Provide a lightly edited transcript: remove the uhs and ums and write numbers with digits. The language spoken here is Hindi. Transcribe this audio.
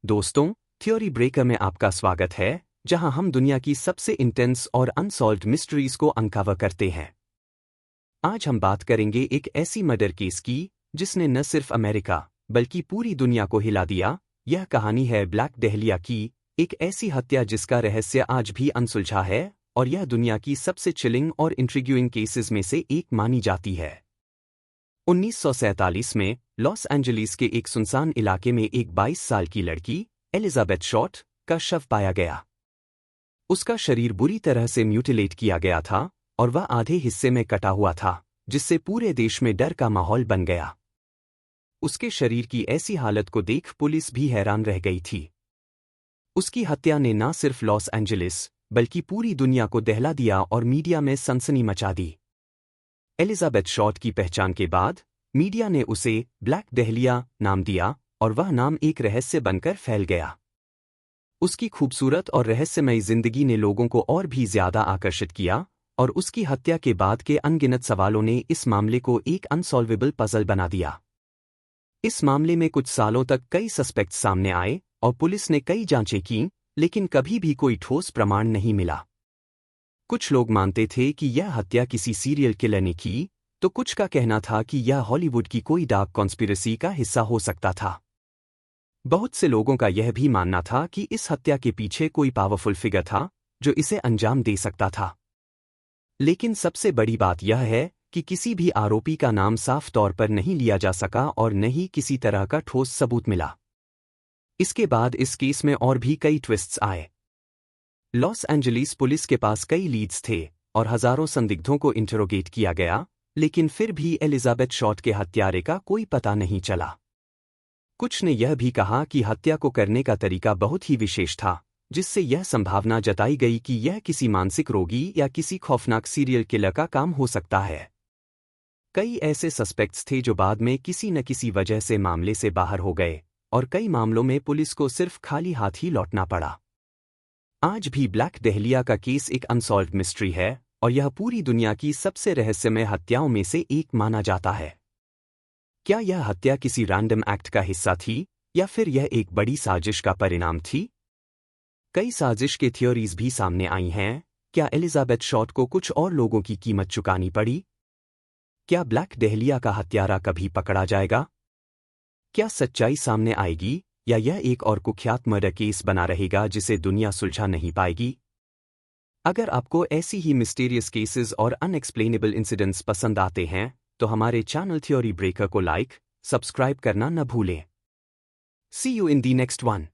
दोस्तों, थ्योरी ब्रेकर में आपका स्वागत है, जहां हम दुनिया की सबसे इंटेंस और अनसॉल्व्ड मिस्ट्रीज को अनकवर करते हैं। आज हम बात करेंगे एक ऐसी मर्डर केस की जिसने न सिर्फ अमेरिका बल्कि पूरी दुनिया को हिला दिया। यह कहानी है ब्लैक डहलिया की, एक ऐसी हत्या जिसका रहस्य आज भी अनसुलझा है और यह दुनिया की सबसे चिलिंग और इंट्रिग्यूइंग केसेस में से एक मानी जाती है। 1947 में लॉस एंजलिस के एक सुनसान इलाके में एक 22 साल की लड़की एलिजाबेथ शॉर्ट का शव पाया गया। उसका शरीर बुरी तरह से म्यूटिलेट किया गया था और वह आधे हिस्से में कटा हुआ था, जिससे पूरे देश में डर का माहौल बन गया। उसके शरीर की ऐसी हालत को देख पुलिस भी हैरान रह गई थी। उसकी हत्या ने न सिर्फ लॉस एंजलिस बल्कि पूरी दुनिया को दहला दिया और मीडिया में सनसनी मचा दी। एलिजाबेथ शॉर्ट की पहचान के बाद मीडिया ने उसे ब्लैक डहलिया नाम दिया और वह नाम एक रहस्य बनकर फैल गया। उसकी खूबसूरत और रहस्यमयी जिंदगी ने लोगों को और भी ज्यादा आकर्षित किया और उसकी हत्या के बाद के अनगिनत सवालों ने इस मामले को एक अनसॉल्वेबल पजल बना दिया। इस मामले में कुछ सालों तक कई सस्पेक्ट्स सामने आए और पुलिस ने कई जांचें की, लेकिन कभी भी कोई ठोस प्रमाण नहीं मिला। कुछ लोग मानते थे कि यह हत्या किसी सीरियल किलर ने की, तो कुछ का कहना था कि यह हॉलीवुड की कोई डार्क कॉन्स्पिरेसी का हिस्सा हो सकता था। बहुत से लोगों का यह भी मानना था कि इस हत्या के पीछे कोई पावरफुल फिगर था जो इसे अंजाम दे सकता था। लेकिन सबसे बड़ी बात यह है कि किसी भी आरोपी का नाम साफ तौर पर नहीं लिया जा सका और न ही किसी तरह का ठोस सबूत मिला। इसके बाद इस केस में और भी कई ट्विस्ट्स आए। लॉस एंजलिस पुलिस के पास कई लीड्स थे और हजारों संदिग्धों को इंटरोगेट किया गया, लेकिन फिर भी एलिजाबेथ शॉर्ट के हत्यारे का कोई पता नहीं चला। कुछ ने यह भी कहा कि हत्या को करने का तरीका बहुत ही विशेष था, जिससे यह संभावना जताई गई कि यह किसी मानसिक रोगी या किसी खौफनाक सीरियल किलर का काम हो सकता है। कई ऐसे सस्पेक्ट्स थे जो बाद में किसी न किसी वजह से मामले से बाहर हो गए और कई मामलों में पुलिस को सिर्फ खाली हाथ ही लौटना पड़ा। आज भी ब्लैक डहलिया का केस एक अनसॉल्व्ड मिस्ट्री है और यह पूरी दुनिया की सबसे रहस्यमय हत्याओं में से एक माना जाता है। क्या यह हत्या किसी रैंडम एक्ट का हिस्सा थी या फिर यह एक बड़ी साजिश का परिणाम थी? कई साजिश के थ्योरीज भी सामने आई हैं। क्या एलिजाबेथ शॉर्ट को कुछ और लोगों की कीमत चुकानी पड़ी? क्या ब्लैक डहलिया का हत्यारा कभी पकड़ा जाएगा? क्या सच्चाई सामने आएगी या यह एक और कुख्यात मर्डर केस बना रहेगा जिसे दुनिया सुलझा नहीं पाएगी? अगर आपको ऐसी ही मिस्टीरियस केसेस और अनएक्सप्लेनेबल इंसिडेंट्स पसंद आते हैं तो हमारे चैनल थ्योरी ब्रेकर को लाइक, सब्सक्राइब करना न भूलें। See you in the next one.